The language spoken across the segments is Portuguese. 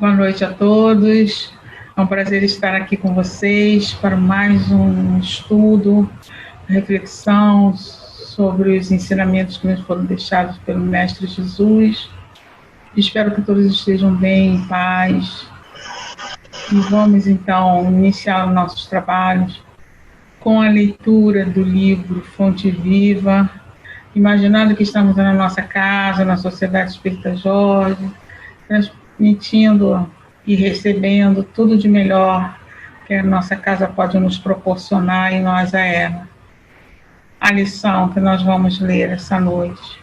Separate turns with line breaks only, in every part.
Boa noite a todos. É um prazer estar aqui com vocês para mais um estudo, reflexão sobre os ensinamentos que nos foram deixados pelo Mestre Jesus. Espero que todos estejam bem, em paz. E vamos então iniciar os nossos trabalhos com a leitura do livro Fonte Viva, imaginando que estamos na nossa casa, na Sociedade Espírita Jorge, transmitindo e recebendo tudo de melhor que a nossa casa pode nos proporcionar e nós a ela. A lição que nós vamos ler essa noite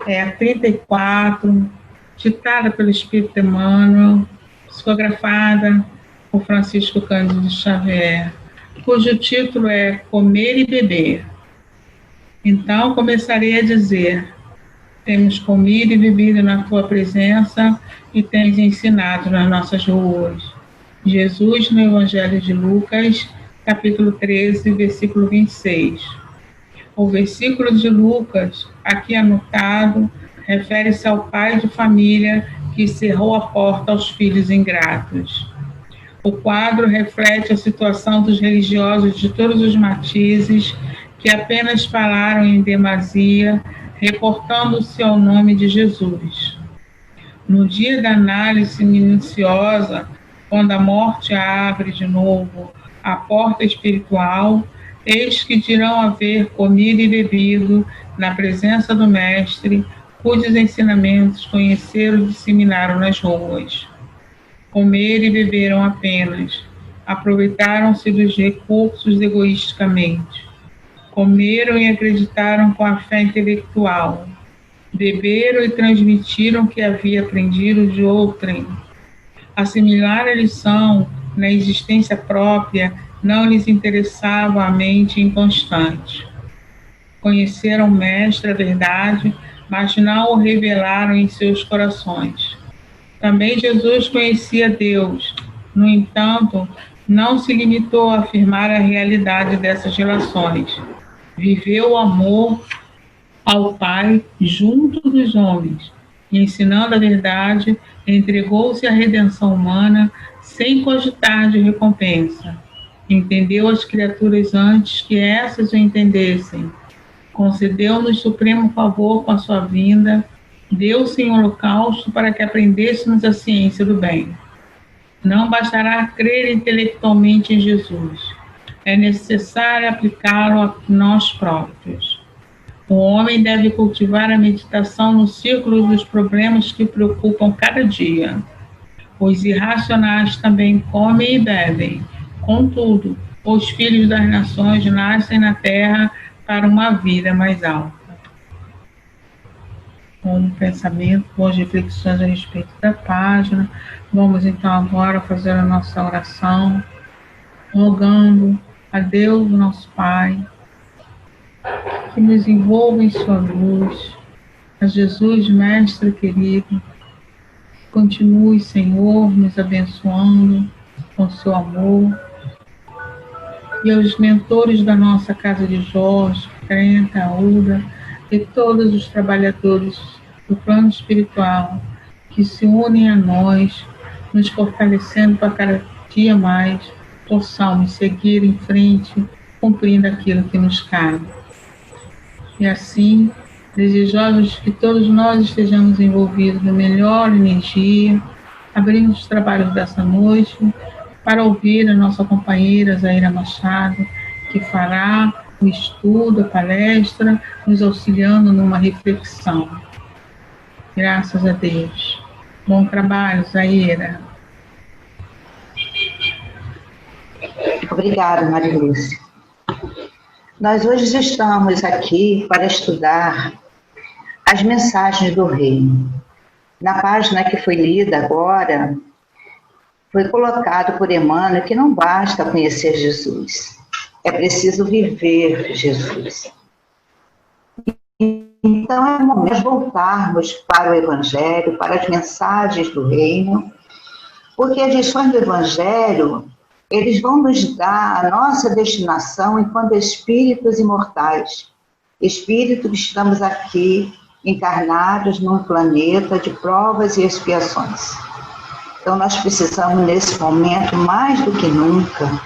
é a 34, ditada pelo Espírito Emmanuel, psicografada por Francisco Cândido Xavier, cujo título é Comer e Beber. Então, começarei a dizer: temos comido e bebido na tua presença e tens ensinado nas nossas ruas. Jesus, no Evangelho de Lucas, capítulo 13, versículo 26. O versículo de Lucas, aqui anotado, refere-se ao pai de família que cerrou a porta aos filhos ingratos. O quadro reflete a situação dos religiosos de todos os matizes que apenas falaram em demasia, reportando-se ao nome de Jesus. No dia da análise minuciosa, quando a morte abre de novo a porta espiritual, eis que dirão haver comido e bebido na presença do Mestre, cujos ensinamentos conheceram e disseminaram nas ruas. Comeram e beberam apenas, aproveitaram-se dos recursos egoisticamente. Comeram e acreditaram com a fé intelectual. Beberam e transmitiram o que havia aprendido de outrem. Assimilar a lição na existência própria não lhes interessava a mente inconstante. Conheceram o Mestre, a verdade, mas não o revelaram em seus corações. Também Jesus conhecia Deus. No entanto, não se limitou a afirmar a realidade dessas relações. Viveu o amor ao Pai junto dos homens, e ensinando a verdade, entregou-se à redenção humana sem cogitar de recompensa. Entendeu as criaturas antes que essas o entendessem. Concedeu-nos supremo favor com a sua vinda, deu-se em holocausto para que aprendêssemos a ciência do bem. Não bastará crer intelectualmente em Jesus. É necessário aplicá-lo a nós próprios. O homem deve cultivar a meditação no círculo dos problemas que preocupam cada dia. Os irracionais também comem e bebem. Contudo, os filhos das nações nascem na terra para uma vida mais alta. Com um pensamento, boas reflexões a respeito da página. Vamos então agora fazer a nossa oração, rogando a Deus, nosso Pai, que nos envolva em sua luz, a Jesus, Mestre querido, continue, Senhor, nos abençoando com seu amor, e aos mentores da nossa Casa de Jorge, Crenta, Uda, e todos os trabalhadores do plano espiritual que se unem a nós, nos fortalecendo para cada dia mais possamos seguir em frente, cumprindo aquilo que nos cabe. E assim, desejosos que todos nós estejamos envolvidos na melhor energia, abrimos os trabalhos dessa noite para ouvir a nossa companheira Zaira Machado, que fará o estudo, a palestra, nos auxiliando numa reflexão. Graças a Deus. Bom trabalho, Zaira.
Obrigada, Maria Lúcia. Nós hoje estamos aqui para estudar as mensagens do Reino. Na página que foi lida agora, foi colocado por Emmanuel que não basta conhecer Jesus, é preciso viver Jesus. Então é momento de voltarmos para o Evangelho, para as mensagens do Reino, porque as lições do Evangelho, eles vão nos dar a nossa destinação enquanto espíritos imortais. Espíritos que estamos aqui encarnados num planeta de provas e expiações. Então, nós precisamos, nesse momento, mais do que nunca,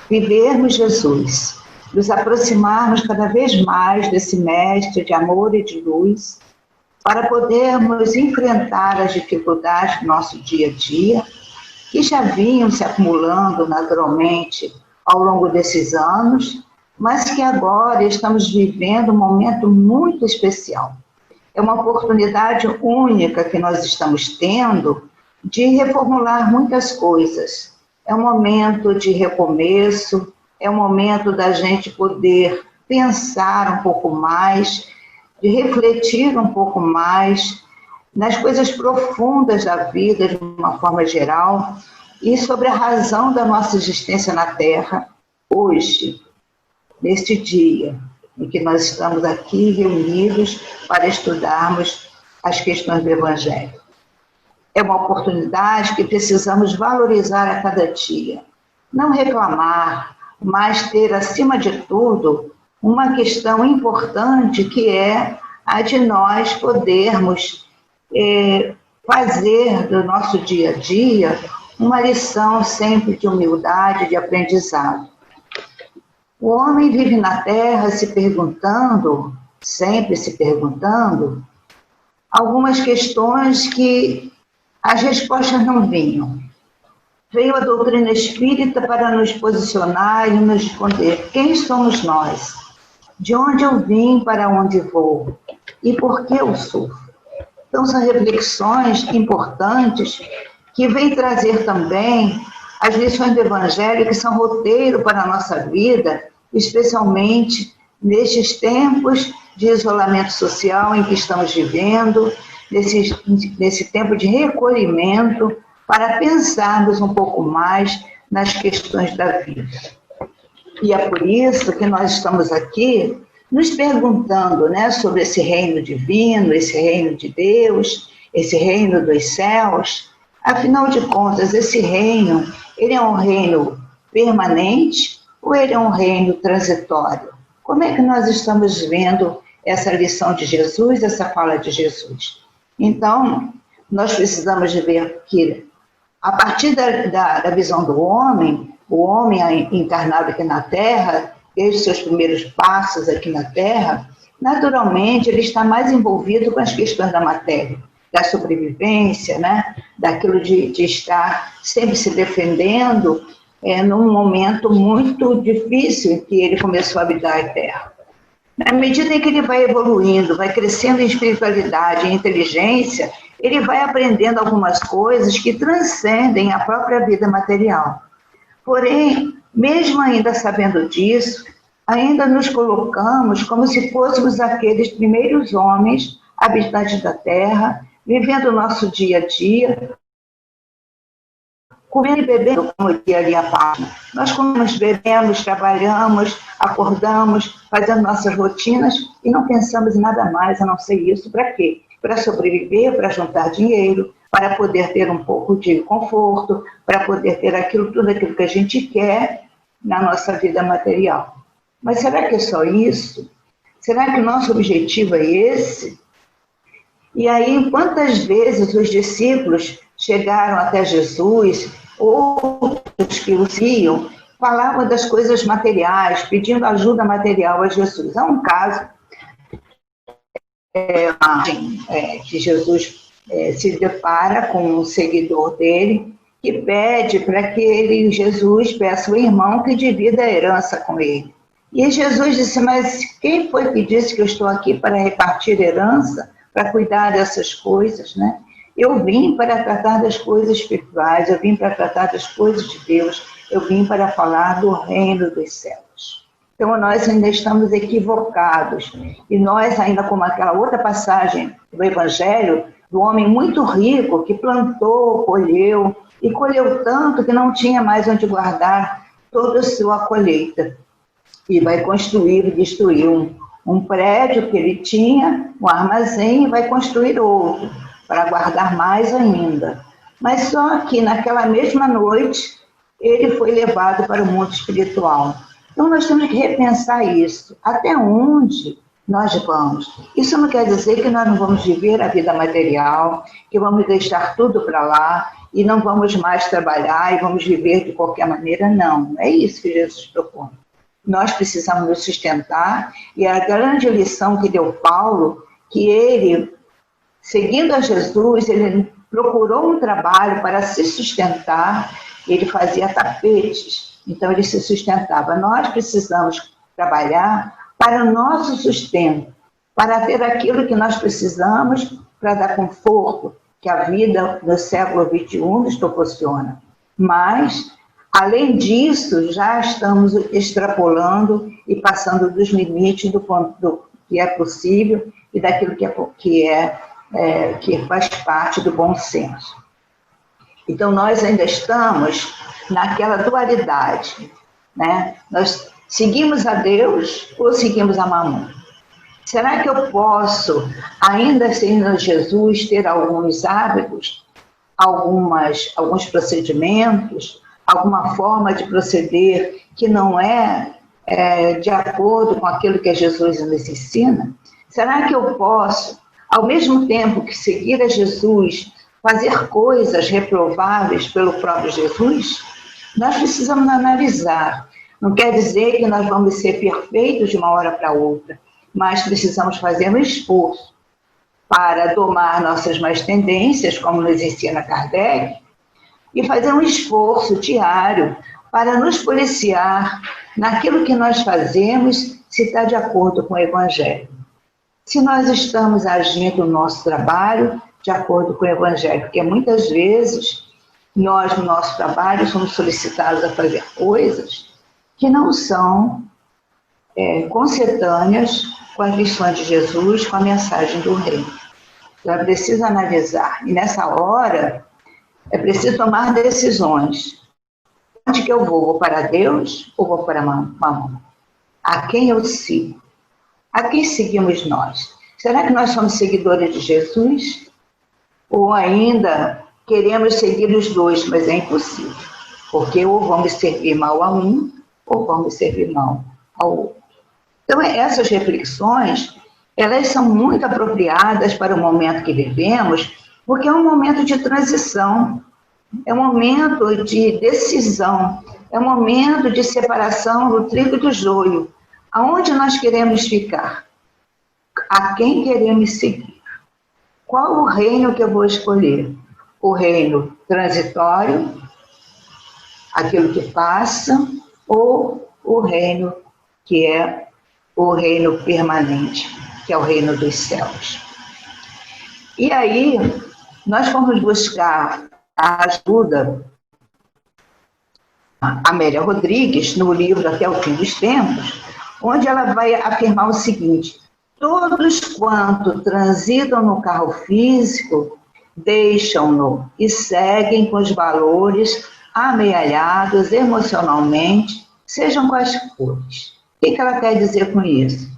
vivermos Jesus, nos aproximarmos cada vez mais desse mestre de amor e de luz, para podermos enfrentar as dificuldades do nosso dia a dia, que já vinham se acumulando naturalmente ao longo desses anos, mas que agora estamos vivendo um momento muito especial. É uma oportunidade única que nós estamos tendo de reformular muitas coisas. É um momento de recomeço, é um momento da gente poder pensar um pouco mais, de refletir um pouco mais nas coisas profundas da vida, de uma forma geral, e sobre a razão da nossa existência na Terra, hoje, neste dia em que nós estamos aqui reunidos para estudarmos as questões do Evangelho. É uma oportunidade que precisamos valorizar a cada dia. Não reclamar, mas ter, acima de tudo, uma questão importante que é a de nós podermos fazer do nosso dia a dia uma lição sempre de humildade, de aprendizado. O homem vive na Terra se perguntando, sempre se perguntando, algumas questões que as respostas não vinham. Veio a doutrina espírita para nos posicionar e nos responder: quem somos nós? De onde eu vim, para onde vou? E por que eu sofro? Então, são reflexões importantes que vêm trazer também as lições do Evangelho, que são roteiro para a nossa vida, especialmente nestes tempos de isolamento social em que estamos vivendo, nesse tempo de recolhimento, para pensarmos um pouco mais nas questões da vida. E é por isso que nós estamos aqui nos perguntando, né, sobre esse reino divino, esse reino de Deus, esse reino dos céus. Afinal de contas, esse reino, ele é um reino permanente ou ele é um reino transitório? Como é que nós estamos vendo essa lição de Jesus, essa fala de Jesus? Então, nós precisamos de ver que, a partir da visão do homem, o homem encarnado aqui na Terra, desde seus primeiros passos aqui na Terra, naturalmente ele está mais envolvido com as questões da matéria, da sobrevivência, né? Daquilo de estar sempre se defendendo num momento muito difícil em que ele começou a habitar a Terra. Na medida em que ele vai evoluindo, vai crescendo em espiritualidade e inteligência, ele vai aprendendo algumas coisas que transcendem a própria vida material. Porém, mesmo ainda sabendo disso, ainda nos colocamos como se fôssemos aqueles primeiros homens, habitantes da Terra, vivendo o nosso dia a dia, comendo e bebendo, como diria ali a página. Nós comemos, bebemos, trabalhamos, acordamos, fazendo nossas rotinas e não pensamos em nada mais a não ser isso. Para quê? Para sobreviver, para juntar dinheiro, para poder ter um pouco de conforto, para poder ter tudo aquilo que a gente quer na nossa vida material. Mas será que é só isso? Será que o nosso objetivo é esse? E aí, quantas vezes os discípulos chegaram até Jesus, outros que o seguiam, falavam das coisas materiais, pedindo ajuda material a Jesus. Há um caso que Jesus se depara com um seguidor dele, que pede para que Jesus peça ao irmão que divida a herança com ele. E Jesus disse: mas quem foi que disse que eu estou aqui para repartir herança, para cuidar dessas coisas, né? Eu vim para tratar das coisas espirituais, eu vim para tratar das coisas de Deus, eu vim para falar do reino dos céus. Então, nós ainda estamos equivocados. E nós ainda, como aquela outra passagem do Evangelho, do homem muito rico que plantou, colheu, e colheu tanto que não tinha mais onde guardar toda a sua colheita. E vai construir e destruir um prédio que ele tinha, um armazém, e vai construir outro, para guardar mais ainda. Mas só que naquela mesma noite, ele foi levado para o mundo espiritual. Então nós temos que repensar isso. Até onde nós vamos? Isso não quer dizer que nós não vamos viver a vida material, que vamos deixar tudo para lá, e não vamos mais trabalhar e vamos viver de qualquer maneira, não. É isso que Jesus propõe. Nós precisamos nos sustentar, e a grande lição que deu Paulo, que ele, seguindo a Jesus, ele procurou um trabalho para se sustentar, ele fazia tapetes, então ele se sustentava. Nós precisamos trabalhar para o nosso sustento, para ter aquilo que nós precisamos para dar conforto, que a vida no século XXI nos proporciona. Mas, além disso, já estamos extrapolando e passando dos limites do que é possível e daquilo que faz parte do bom senso. Então, nós ainda estamos naquela dualidade, né? Nós seguimos a Deus ou seguimos a Mamon? Será que eu posso, ainda seguindo Jesus, ter alguns hábitos, alguns procedimentos, alguma forma de proceder que não é de acordo com aquilo que Jesus nos ensina? Será que eu posso, ao mesmo tempo que seguir a Jesus, fazer coisas reprováveis pelo próprio Jesus? Nós precisamos analisar. Não quer dizer que nós vamos ser perfeitos de uma hora para outra, mas precisamos fazer um esforço para domar nossas más tendências, como nos ensina Kardec, e fazer um esforço diário para nos policiar naquilo que nós fazemos, se está de acordo com o Evangelho. Se nós estamos agindo no nosso trabalho de acordo com o Evangelho, porque muitas vezes nós, no nosso trabalho, somos solicitados a fazer coisas que não são concetâneas com as lições de Jesus, com a mensagem do Reino. Então, é preciso analisar. E nessa hora, é preciso tomar decisões. Onde que eu vou? Vou para Deus ou vou para Mamon? A quem eu sigo? A quem seguimos nós? Será que nós somos seguidores de Jesus? Ou ainda queremos seguir os dois, mas é impossível. Porque ou vamos servir mal a um, ou vamos servir mal ao outro. Então, essas reflexões, elas são muito apropriadas para o momento que vivemos, porque é um momento de transição, é um momento de decisão, é um momento de separação do trigo e do joio. Aonde nós queremos ficar? A quem queremos seguir? Qual o reino que eu vou escolher? O reino transitório, aquilo que passa, ou o reino que é o reino permanente, que é o reino dos céus. E aí, nós fomos buscar a ajuda da Amélia Rodrigues, no livro Até o Fim dos Tempos, onde ela vai afirmar o seguinte: todos quanto transitam no carro físico, deixam-no e seguem com os valores amealhados emocionalmente, sejam quais forem. O que ela quer dizer com isso?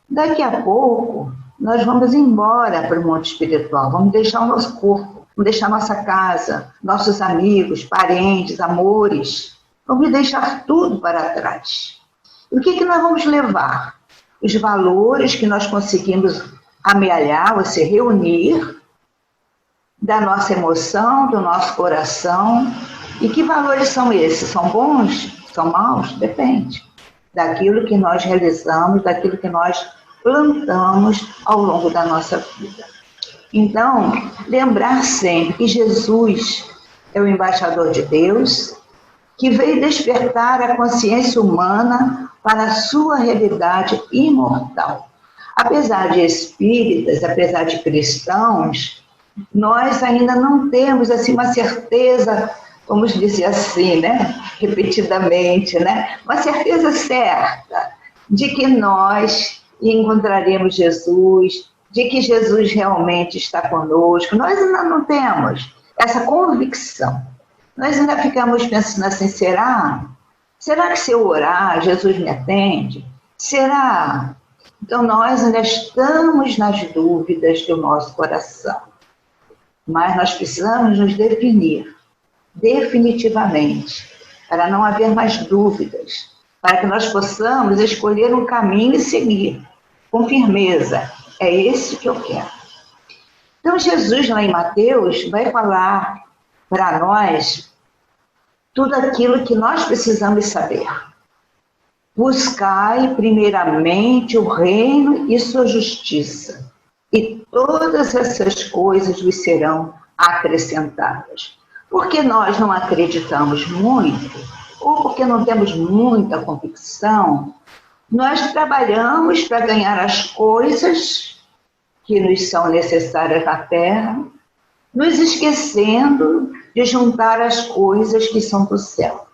Daqui a pouco, nós vamos embora para o mundo espiritual, vamos deixar o nosso corpo, vamos deixar nossa casa, nossos amigos, parentes, amores, vamos deixar tudo para trás. E o que nós vamos levar? Os valores que nós conseguimos amealhar, ou se reunir, da nossa emoção, do nosso coração. E que valores são esses? São bons? São maus? Depende daquilo que nós realizamos, daquilo que nós plantamos ao longo da nossa vida. Então, lembrar sempre que Jesus é o embaixador de Deus, que veio despertar a consciência humana para a sua realidade imortal. Apesar de espíritas, apesar de cristãos, nós ainda não temos assim uma certeza, vamos dizer assim, né, repetidamente, né, uma certeza certa de que nós encontraremos Jesus, de que Jesus realmente está conosco. Nós ainda não temos essa convicção. Nós ainda ficamos pensando assim, será que se eu orar, Jesus me atende? Será? Então, nós ainda estamos nas dúvidas do nosso coração. Mas nós precisamos nos definir definitivamente, para não haver mais dúvidas, para que nós possamos escolher um caminho e seguir com firmeza. É esse que eu quero. Então, Jesus, lá em Mateus, vai falar para nós tudo aquilo que nós precisamos saber. Buscai primeiramente o reino e sua justiça, e todas essas coisas vos serão acrescentadas. Porque nós não acreditamos muito, ou porque não temos muita convicção, nós trabalhamos para ganhar as coisas que nos são necessárias na terra, nos esquecendo de juntar as coisas que são do céu.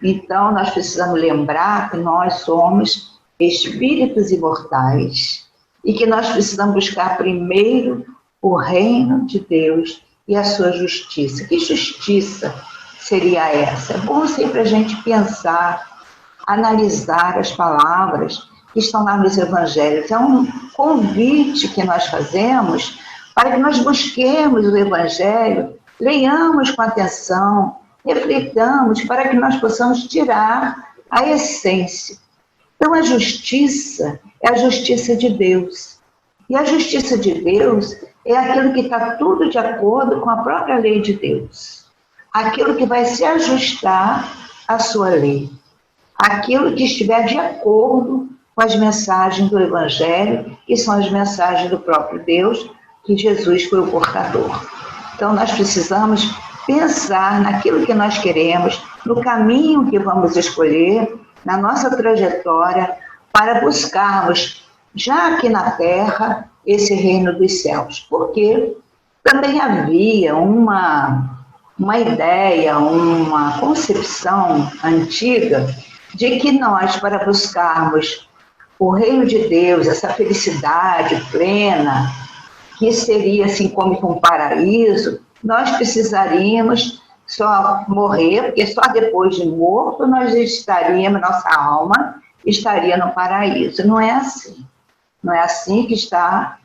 Então, nós precisamos lembrar que nós somos espíritos imortais e que nós precisamos buscar primeiro o reino de Deus e a sua justiça. Que justiça seria essa? É bom sempre a gente pensar, analisar as palavras que estão lá nos evangelhos. É um convite que nós fazemos para que nós busquemos o evangelho, leiamos com atenção, refletamos para que nós possamos tirar a essência. Então, a justiça é a justiça de Deus. E a justiça de Deus é aquilo que está tudo de acordo com a própria lei de Deus. Aquilo que vai se ajustar à sua lei. Aquilo que estiver de acordo com as mensagens do Evangelho, que são as mensagens do próprio Deus, que Jesus foi o portador. Então, nós precisamos pensar naquilo que nós queremos, no caminho que vamos escolher, na nossa trajetória, para buscarmos, já aqui na Terra, esse reino dos céus. Porque também havia uma ideia, uma concepção antiga de que nós, para buscarmos o reino de Deus, essa felicidade plena, que seria assim como um paraíso, nós precisaríamos só morrer, porque só depois de morto nós estaríamos, nossa alma estaria no paraíso. Não é assim. Não é assim que está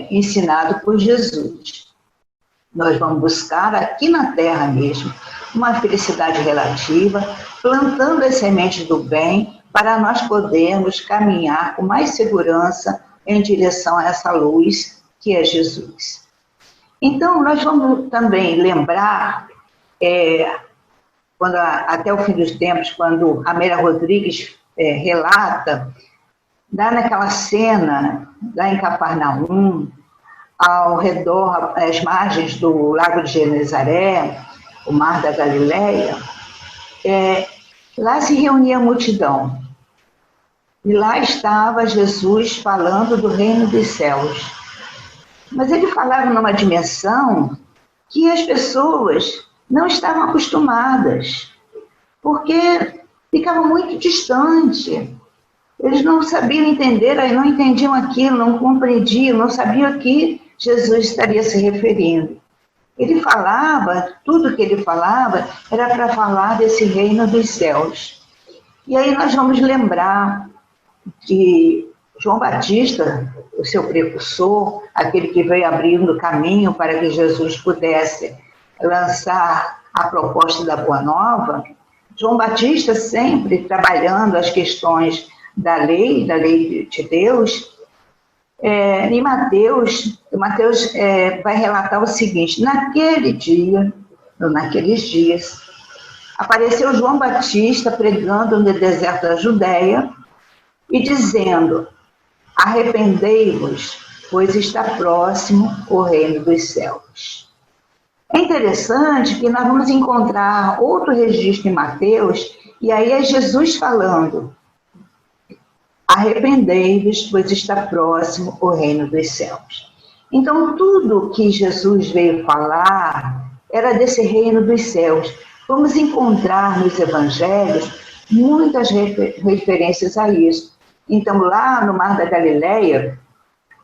ensinado por Jesus. Nós vamos buscar aqui na Terra mesmo uma felicidade relativa, plantando as sementes do bem para nós podermos caminhar com mais segurança em direção a essa luz que é Jesus. Então, nós vamos também lembrar, até o fim dos tempos, quando a Amélia Rodrigues relata, dá naquela cena, lá em Cafarnaum, ao redor, às margens do Lago de Genezaré, o Mar da Galileia, lá se reunia a multidão. E lá estava Jesus falando do reino dos céus. Mas ele falava numa dimensão que as pessoas não estavam acostumadas, porque ficava muito distante. Eles não sabiam entender, não entendiam aquilo, não compreendiam, não sabiam a que Jesus estaria se referindo. Ele falava, tudo que ele falava era para falar desse reino dos céus. E aí nós vamos lembrar que João Batista, o seu precursor, aquele que veio abrindo o caminho para que Jesus pudesse lançar a proposta da Boa Nova, João Batista sempre trabalhando as questões da lei de Deus. Em Mateus vai relatar o seguinte: naqueles dias, apareceu João Batista pregando no deserto da Judéia e dizendo: arrependei-vos, pois está próximo o reino dos céus. É interessante que nós vamos encontrar outro registro em Mateus, e aí é Jesus falando: arrependei-vos, pois está próximo o reino dos céus. Então, tudo que Jesus veio falar era desse reino dos céus. Vamos encontrar nos evangelhos muitas referências a isso. Então, lá no Mar da Galileia,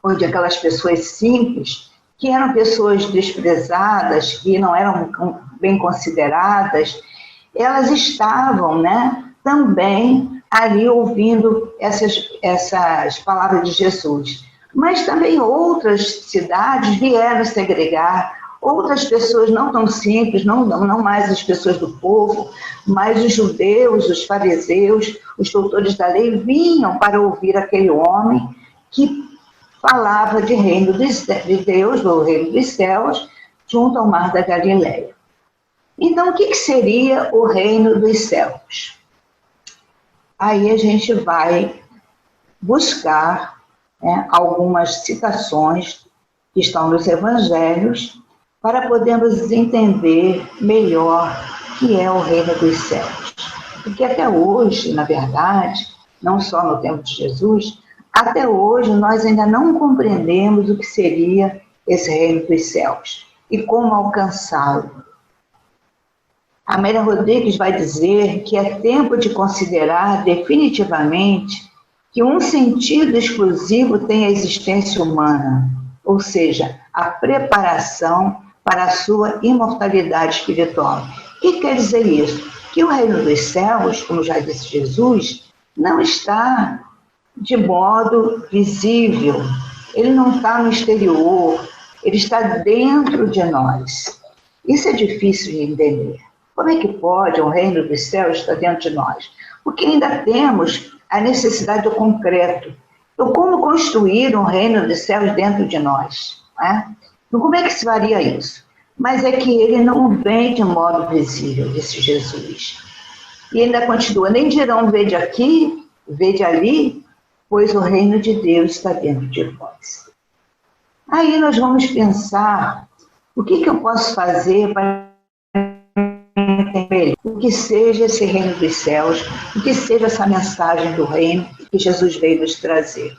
onde aquelas pessoas simples, que eram pessoas desprezadas, que não eram bem consideradas, elas estavam, também ali ouvindo essas palavras de Jesus. Mas também outras cidades vieram se agregar, outras pessoas não tão simples, não mais as pessoas do povo, mas os judeus, os fariseus, os doutores da lei vinham para ouvir aquele homem que falava de reino de Deus, do reino dos céus, junto ao mar da Galileia. Então, o que seria o reino dos céus? Aí a gente vai buscar algumas citações que estão nos evangelhos para podermos entender melhor o que é o reino dos céus. Porque até hoje, na verdade, não só no tempo de Jesus, até hoje nós ainda não compreendemos o que seria esse reino dos céus e como alcançá-lo. A Amélia Rodrigues vai dizer que é tempo de considerar definitivamente que um sentido exclusivo tem a existência humana, ou seja, a preparação para a sua imortalidade espiritual. O que quer dizer isso? Que o reino dos céus, como já disse Jesus, não está de modo visível, ele não está no exterior, ele está dentro de nós. Isso é difícil de entender. Como é que pode um reino dos céus estar dentro de nós? Porque ainda temos a necessidade do concreto. Então, como construir um reino dos céus dentro de nós? Então, como é que se faria isso? Mas é que ele não vem de modo visível, disse Jesus. E ainda continua, nem dirão vede aqui, vede ali, pois o reino de Deus está dentro de vós. Aí nós vamos pensar, o que eu posso fazer para entender o que seja esse reino dos céus, o que seja essa mensagem do reino que Jesus veio nos trazer.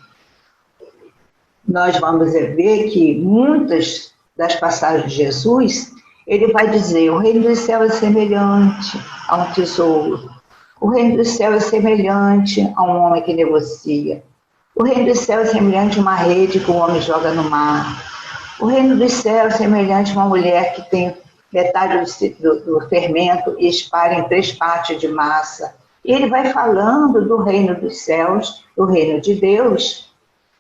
Nós vamos ver que muitas das passagens de Jesus, ele vai dizer, o reino dos céus é semelhante a um tesouro, o reino dos céus é semelhante a um homem que negocia, o reino dos céus é semelhante a uma rede que o homem joga no mar, o reino dos céus é semelhante a uma mulher que tem metade do fermento e espalha em 3 partes de massa. E ele vai falando do reino dos céus, do reino de Deus,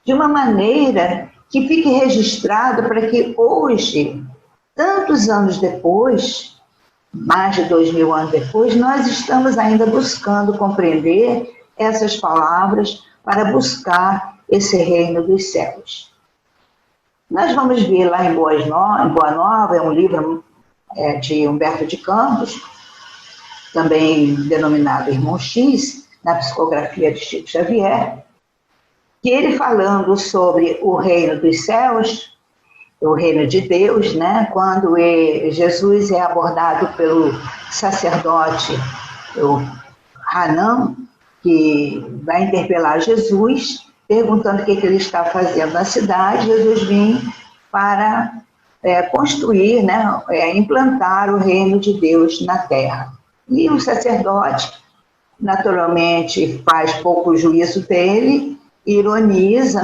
de uma maneira que fique registrado para que hoje, tantos anos depois, mais de 2000 anos depois, nós estamos ainda buscando compreender essas palavras para buscar esse reino dos céus. Nós vamos ver lá em Boa Nova, é um livro de Humberto de Campos, também denominado Irmão X, na psicografia de Chico Xavier, que ele falando sobre o reino dos céus, o reino de Deus, quando Jesus é abordado pelo sacerdote, o Hanã, que vai interpelar Jesus, perguntando o que ele está fazendo na cidade. Jesus vem para construir, implantar o reino de Deus na terra. E o sacerdote, naturalmente, faz pouco juízo dele, ironiza,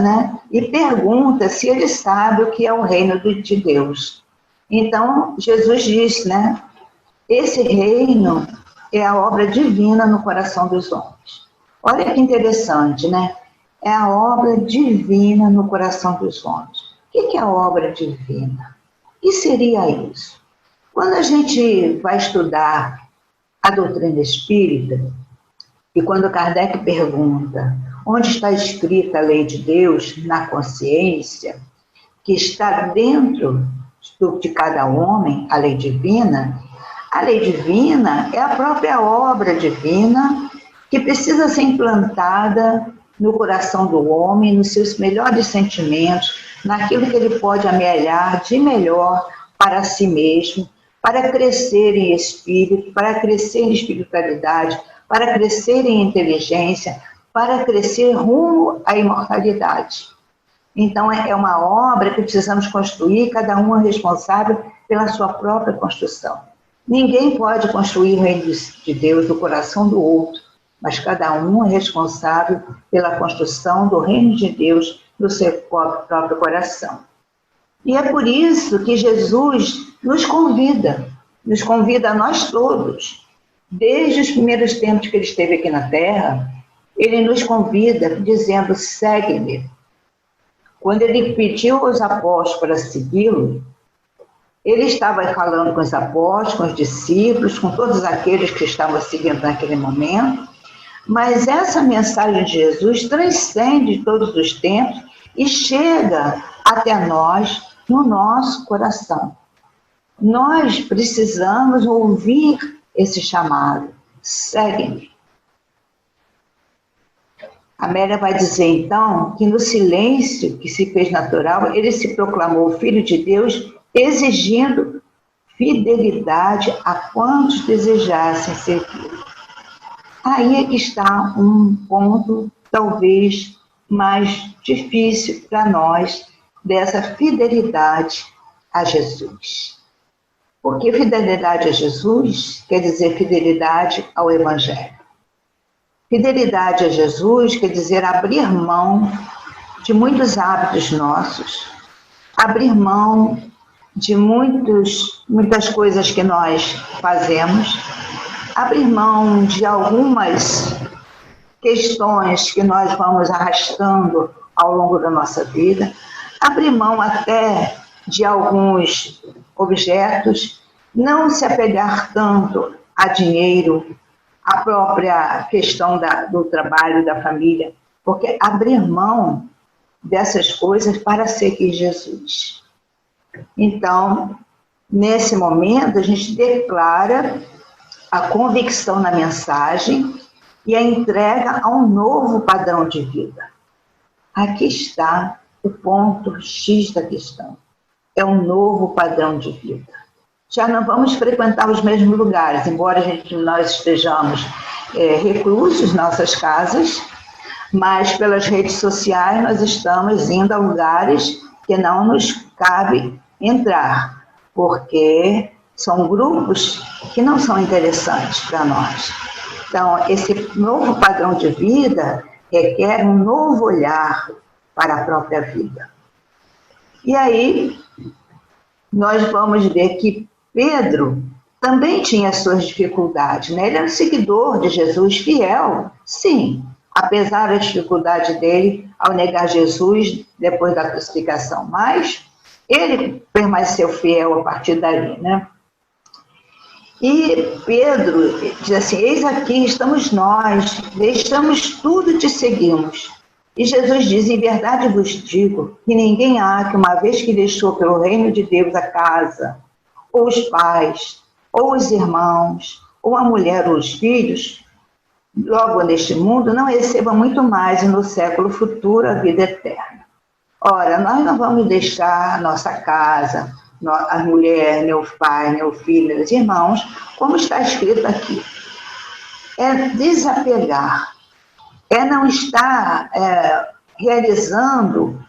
e pergunta se ele sabe o que é o reino de Deus. Então, Jesus diz, esse reino é a obra divina no coração dos homens. Olha que interessante, É a obra divina no coração dos homens. O que é a obra divina? O que seria isso? Quando a gente vai estudar a doutrina espírita, e quando Kardec pergunta onde está escrita a lei de Deus na consciência, que está dentro de cada homem, a lei divina é a própria obra divina que precisa ser implantada no coração do homem, nos seus melhores sentimentos, naquilo que ele pode amelhar de melhor para si mesmo, para crescer em espírito, para crescer em espiritualidade, para crescer em inteligência, para crescer rumo à imortalidade. Então, é uma obra que precisamos construir, cada um é responsável pela sua própria construção. Ninguém pode construir o reino de Deus do coração do outro, mas cada um é responsável pela construção do reino de Deus no seu próprio coração. E é por isso que Jesus nos convida a nós todos, desde os primeiros tempos que ele esteve aqui na Terra, ele nos convida dizendo, segue-me. Quando ele pediu aos apóstolos para segui-lo, ele estava falando com os apóstolos, com os discípulos, com todos aqueles que estavam seguindo naquele momento, mas essa mensagem de Jesus transcende todos os tempos e chega até nós, no nosso coração. nós precisamos ouvir esse chamado. Segue-me. Amélia vai dizer, então, que no silêncio que se fez natural, ele se proclamou Filho de Deus, exigindo fidelidade a quantos desejassem servir. Aí é que está um ponto, talvez, mais difícil para nós, dessa fidelidade a Jesus. Porque fidelidade a Jesus quer dizer fidelidade ao Evangelho. Fidelidade a Jesus quer dizer abrir mão de muitos hábitos nossos, abrir mão de muitas coisas que nós fazemos, abrir mão de algumas questões que nós vamos arrastando ao longo da nossa vida, abrir mão até de alguns objetos, não se apegar tanto a dinheiro, a própria questão do trabalho, da família, porque abrir mão dessas coisas para seguir Jesus. Então, nesse momento, a gente declara a convicção na mensagem e a entrega a um novo padrão de vida. Aqui está o ponto X da questão. É um novo padrão de vida. Já não vamos frequentar os mesmos lugares, embora nós estejamos reclusos em nossas casas, mas pelas redes sociais nós estamos indo a lugares que não nos cabe entrar, porque são grupos que não são interessantes para nós. Então, esse novo padrão de vida requer um novo olhar para a própria vida. E aí, nós vamos ver que Pedro também tinha suas dificuldades, né? Ele era um seguidor de Jesus, fiel, sim, apesar da dificuldade dele ao negar Jesus depois da crucificação, mas ele permaneceu fiel a partir dali, né? E Pedro diz assim, eis aqui estamos nós, deixamos tudo e te seguimos. E Jesus diz, em verdade vos digo, que ninguém há que uma vez que deixou pelo reino de Deus a casa, ou os pais, ou os irmãos, ou a mulher ou os filhos, logo neste mundo, não receba muito mais e no século futuro a vida eterna. Ora, nós não vamos deixar a nossa casa, a mulher, nem o pai, nem o filho, nem os irmãos, como está escrito aqui. É desapegar, é não estar realizando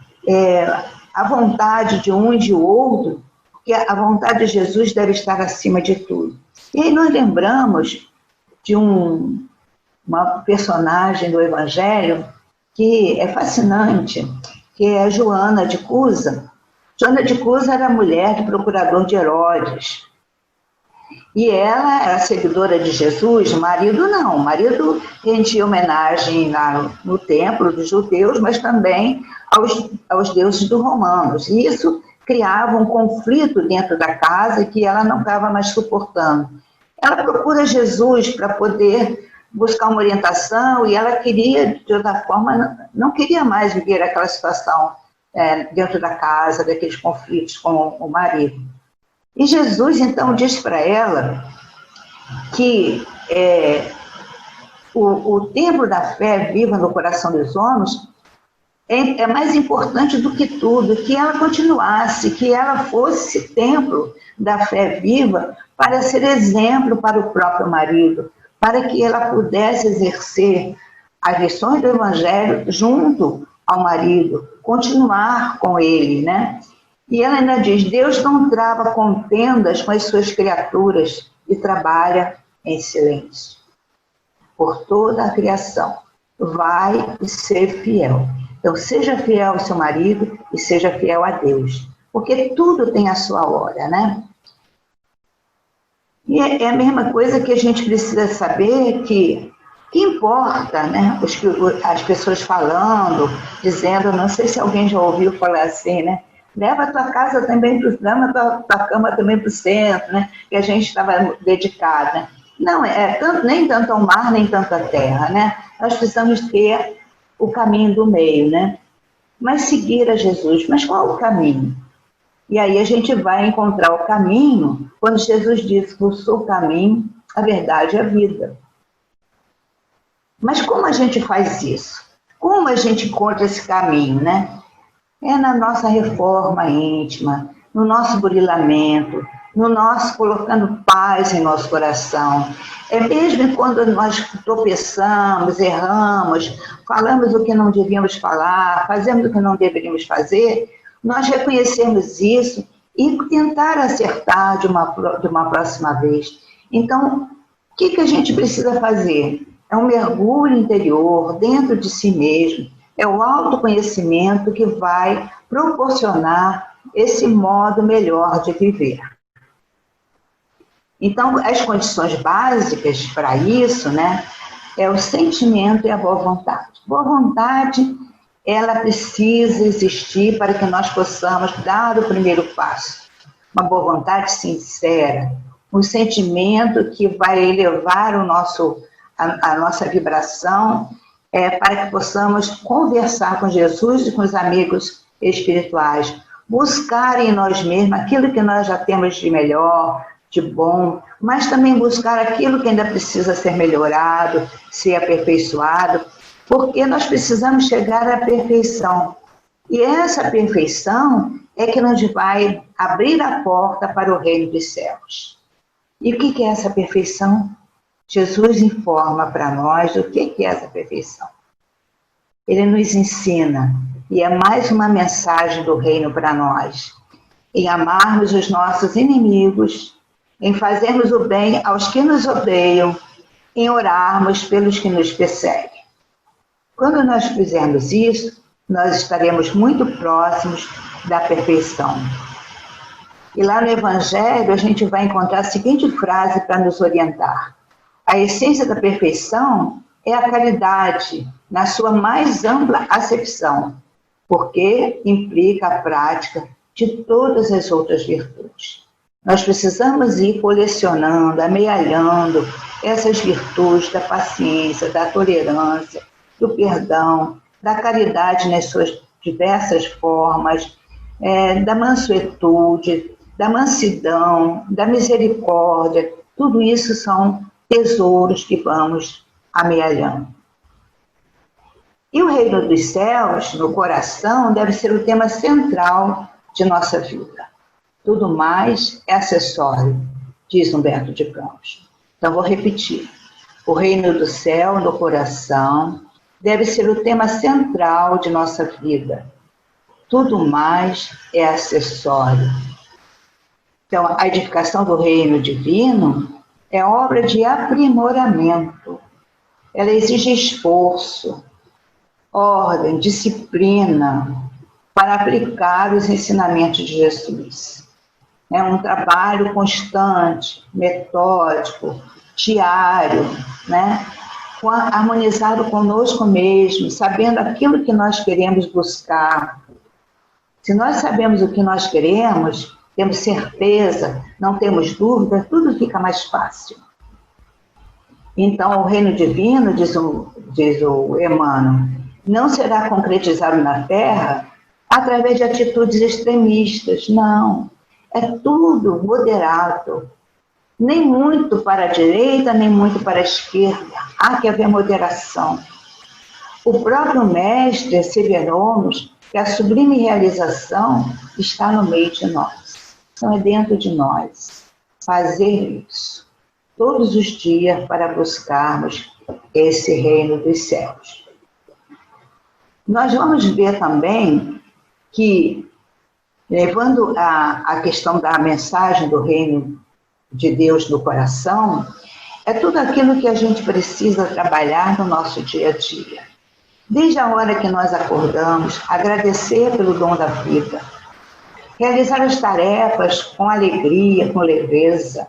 a vontade de um e de outro, porque a vontade de Jesus deve estar acima de tudo. E aí nós lembramos de uma personagem do Evangelho que é fascinante, que é a Joana de Cusa. Joana de Cusa era mulher do procurador de Herodes. E ela era seguidora de Jesus, o marido não. O marido rendia homenagem lá no templo dos judeus, mas também aos deuses dos romanos. E isso criava um conflito dentro da casa que ela não estava mais suportando. Ela procura Jesus para poder buscar uma orientação e ela queria, de outra forma, não queria mais viver aquela situação dentro da casa, daqueles conflitos com o marido. E Jesus, então, diz para ela que o templo da fé viva no coração dos homens é mais importante do que tudo, que ela continuasse, que ela fosse templo da fé viva para ser exemplo para o próprio marido, para que ela pudesse exercer as lições do Evangelho junto ao marido, continuar com ele, né? E ela ainda diz, Deus não trava contendas com as suas criaturas e trabalha em silêncio. Por toda a criação, vai ser fiel. Então, seja fiel ao seu marido e seja fiel a Deus, porque tudo tem a sua hora, né? E é a mesma coisa que a gente precisa saber que importa, né? As pessoas falando, dizendo, não sei se alguém já ouviu falar assim, né? Leva a tua casa também, leva a tua cama também para o centro, né? Que a gente estava dedicado, né? Não, nem tanto ao mar, nem tanto à terra, né? Nós precisamos ter o caminho do meio, né? Mas seguir a Jesus. Mas qual o caminho? E aí a gente vai encontrar o caminho quando Jesus disse que eu sou o caminho, a verdade e a vida. Mas como a gente faz isso? Como a gente encontra esse caminho, né? É na nossa reforma íntima, no nosso burilamento, no nosso colocando paz em nosso coração. É mesmo quando nós tropeçamos, erramos, falamos o que não devíamos falar, fazemos o que não deveríamos fazer, nós reconhecemos isso e tentar acertar de uma próxima vez. Então, o que a gente precisa fazer? É um mergulho interior, dentro de si mesmo, é o autoconhecimento que vai proporcionar esse modo melhor de viver. Então, as condições básicas para isso, né, é o sentimento e a boa vontade. Boa vontade, ela precisa existir para que nós possamos dar o primeiro passo. Uma boa vontade sincera, um sentimento que vai elevar a nossa vibração, para que possamos conversar com Jesus e com os amigos espirituais, buscar em nós mesmos aquilo que nós já temos de melhor, de bom, mas também buscar aquilo que ainda precisa ser melhorado, ser aperfeiçoado, porque nós precisamos chegar à perfeição. E essa perfeição é que nos vai abrir a porta para o reino dos céus. E o que é essa perfeição? Jesus informa para nós o que é essa perfeição. Ele nos ensina, e é mais uma mensagem do reino para nós, em amarmos os nossos inimigos, em fazermos o bem aos que nos odeiam, em orarmos pelos que nos perseguem. Quando nós fizermos isso, nós estaremos muito próximos da perfeição. E lá no Evangelho a gente vai encontrar a seguinte frase para nos orientar. A essência da perfeição é a caridade, na sua mais ampla acepção, porque implica a prática de todas as outras virtudes. Nós precisamos ir colecionando, amealhando essas virtudes da paciência, da tolerância, do perdão, da caridade nas suas diversas formas, da mansuetude, da mansidão, da misericórdia. Tudo isso são tesouros que vamos amealhando. E o reino dos céus, no coração, deve ser o tema central de nossa vida. Tudo mais é acessório, diz Humberto de Campos. Então, vou repetir. O reino do céu, no coração, deve ser o tema central de nossa vida. Tudo mais é acessório. Então, a edificação do reino divino é obra de aprimoramento. Ela exige esforço, ordem, disciplina para aplicar os ensinamentos de Jesus. É um trabalho constante, metódico, diário, né? Harmonizado conosco mesmo, sabendo aquilo que nós queremos buscar. Se nós sabemos o que nós queremos, temos certeza, não temos dúvida, tudo fica mais fácil. Então, o reino divino, diz o Emmanuel, não será concretizado na Terra através de atitudes extremistas, não. É tudo moderado. Nem muito para a direita, nem muito para a esquerda. Há que haver moderação. O próprio Mestre asseverou-nos que a sublime realização está no meio de nós. Então, é dentro de nós. Fazer isso todos os dias para buscarmos esse reino dos céus. Nós vamos ver também que, levando a questão da mensagem do reino de Deus no coração, é tudo aquilo que a gente precisa trabalhar no nosso dia a dia. Desde a hora que nós acordamos, agradecer pelo dom da vida, realizar as tarefas com alegria, com leveza.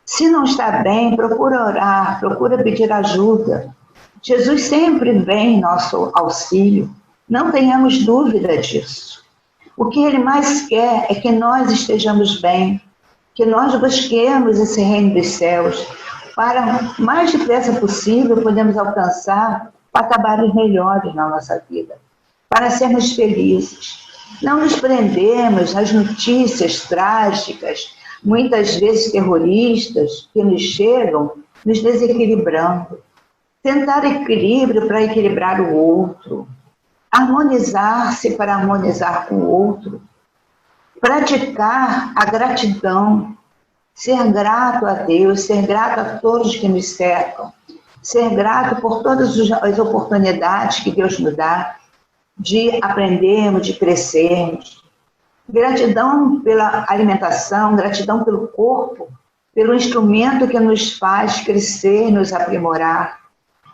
Se não está bem, procura orar, procura pedir ajuda. Jesus sempre vem em nosso auxílio, não tenhamos dúvida disso. O que Ele mais quer é que nós estejamos bem, que nós busquemos esse reino dos céus, para o mais depressa possível podermos alcançar patamares melhores na nossa vida, para sermos felizes. Não nos prendemos às notícias trágicas, muitas vezes terroristas, que nos chegam, nos desequilibrando. Tentar equilíbrio para equilibrar o outro. Harmonizar-se para harmonizar com o outro. Praticar a gratidão. Ser grato a Deus, ser grato a todos que nos cercam. Ser grato por todas as oportunidades que Deus nos dá de aprendermos, de crescermos. Gratidão pela alimentação, gratidão pelo corpo, pelo instrumento que nos faz crescer, nos aprimorar.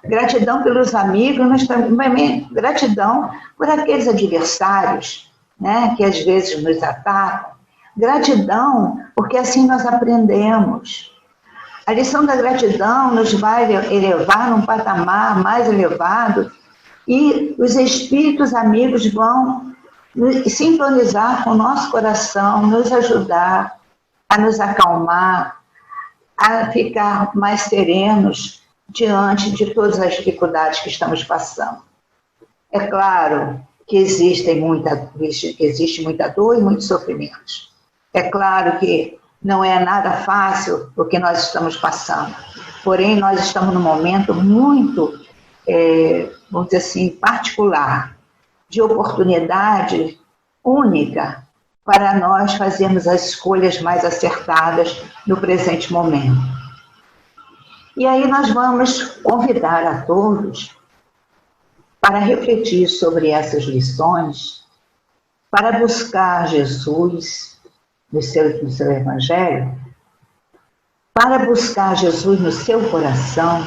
Gratidão pelos amigos, mas também gratidão por aqueles adversários, né, que às vezes nos atacam. Gratidão, porque assim nós aprendemos. A lição da gratidão nos vai elevar num patamar mais elevado e os espíritos amigos vão sintonizar com o nosso coração, nos ajudar a nos acalmar, a ficar mais serenos diante de todas as dificuldades que estamos passando. É claro que existe muita dor e muitos sofrimentos. É claro que não é nada fácil o que nós estamos passando. Porém, nós estamos num momento muito, vamos dizer assim, particular, de oportunidade única para nós fazermos as escolhas mais acertadas no presente momento. E aí nós vamos convidar a todos para refletir sobre essas lições, para buscar Jesus no seu Evangelho, para buscar Jesus no seu coração,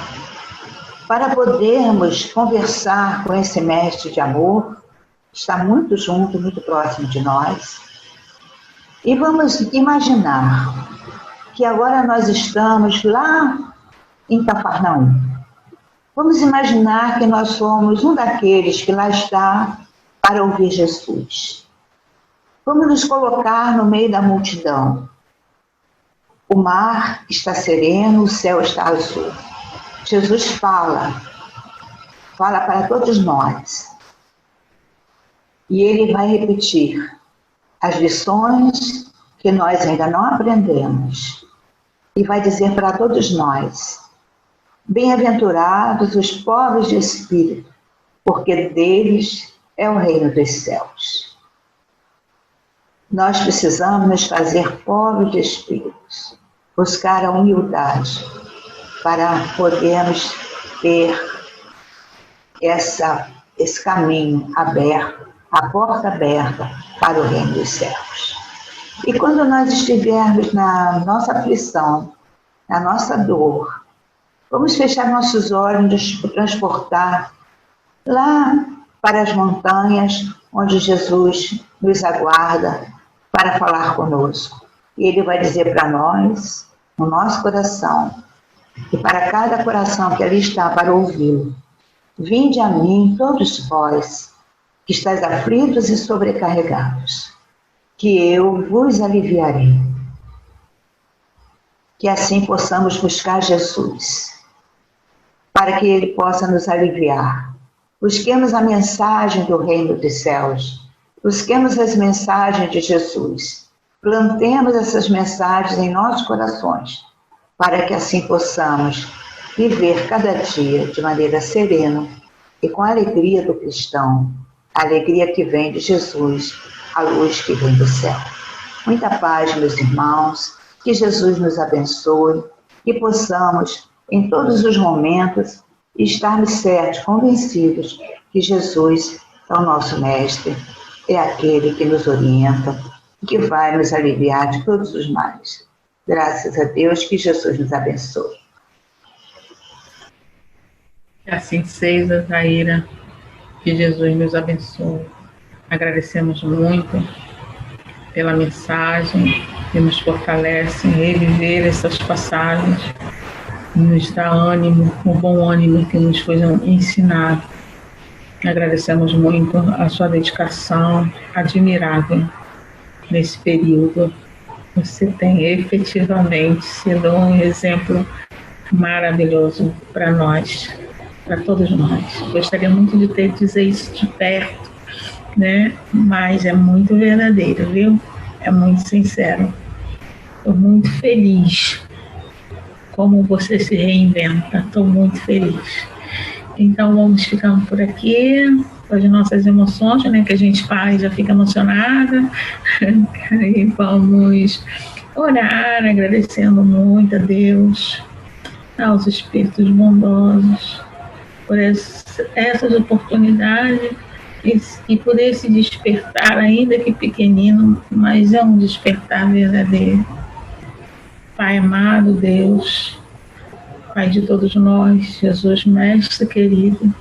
para podermos conversar com esse mestre de amor, que está muito junto, muito próximo de nós. E vamos imaginar que agora nós estamos lá em Cafarnaum. Vamos imaginar que nós somos um daqueles que lá está para ouvir Jesus. Vamos nos colocar no meio da multidão. O mar está sereno, o céu está azul. Jesus fala para todos nós. E ele vai repetir as lições que nós ainda não aprendemos. E vai dizer para todos nós: bem-aventurados os pobres de espírito, porque deles é o reino dos céus. Nós precisamos nos fazer pobres de espíritos, buscar a humildade para podermos ter esse caminho aberto, a porta aberta para o reino dos céus. E quando nós estivermos na nossa aflição, na nossa dor, vamos fechar nossos olhos, nos transportar lá para as montanhas, onde Jesus nos aguarda para falar conosco. E ele vai dizer para nós, no nosso coração, e para cada coração que ali está para ouvi-lo: vinde a mim, todos vós, que estáis aflitos e sobrecarregados, que eu vos aliviarei. Que assim possamos buscar Jesus, para que ele possa nos aliviar. Busquemos a mensagem do reino dos céus. Busquemos as mensagens de Jesus. Plantemos essas mensagens em nossos corações, para que assim possamos viver cada dia de maneira serena e com a alegria do cristão, a alegria que vem de Jesus, a luz que vem do céu. Muita paz, meus irmãos, que Jesus nos abençoe e possamos, em todos os momentos, estarmos certos, convencidos que Jesus é o nosso Mestre, é aquele que nos orienta, que vai nos aliviar de todos os males. Graças a Deus, que Jesus nos abençoe.
Que assim seja, Zaira, que Jesus nos abençoe. Agradecemos muito pela mensagem que nos fortalece em reviver essas passagens, nos dá ânimo, o bom ânimo que nos foi ensinado. Agradecemos muito a sua dedicação admirável nesse período. Você tem efetivamente sido um exemplo maravilhoso para nós, para todos nós. Gostaria muito de dizer isso de perto, né? Mas é muito verdadeiro, viu? É muito sincero. Estou muito feliz como você se reinventa. Estou muito feliz. Então vamos ficando por aqui com as nossas emoções, né? Que a gente faz, já fica emocionada. E vamos orar, agradecendo muito a Deus, aos espíritos bondosos, por essas oportunidades e por esse despertar, ainda que pequenino, mas é um despertar verdadeiro. Pai amado, Deus, Pai de todos nós, Jesus, Mestre querido,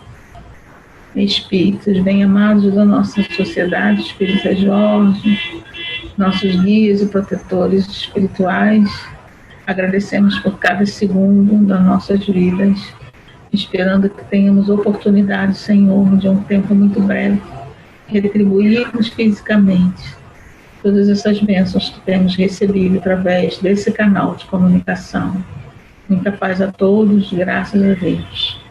Espíritos bem amados da nossa sociedade, Espírita Jorge, nossos guias e protetores espirituais, agradecemos por cada segundo das nossas vidas, esperando que tenhamos oportunidade, Senhor, de um tempo muito breve, retribuirmos fisicamente todas essas bênçãos que temos recebido através desse canal de comunicação. Muita paz a todos, graças a Deus.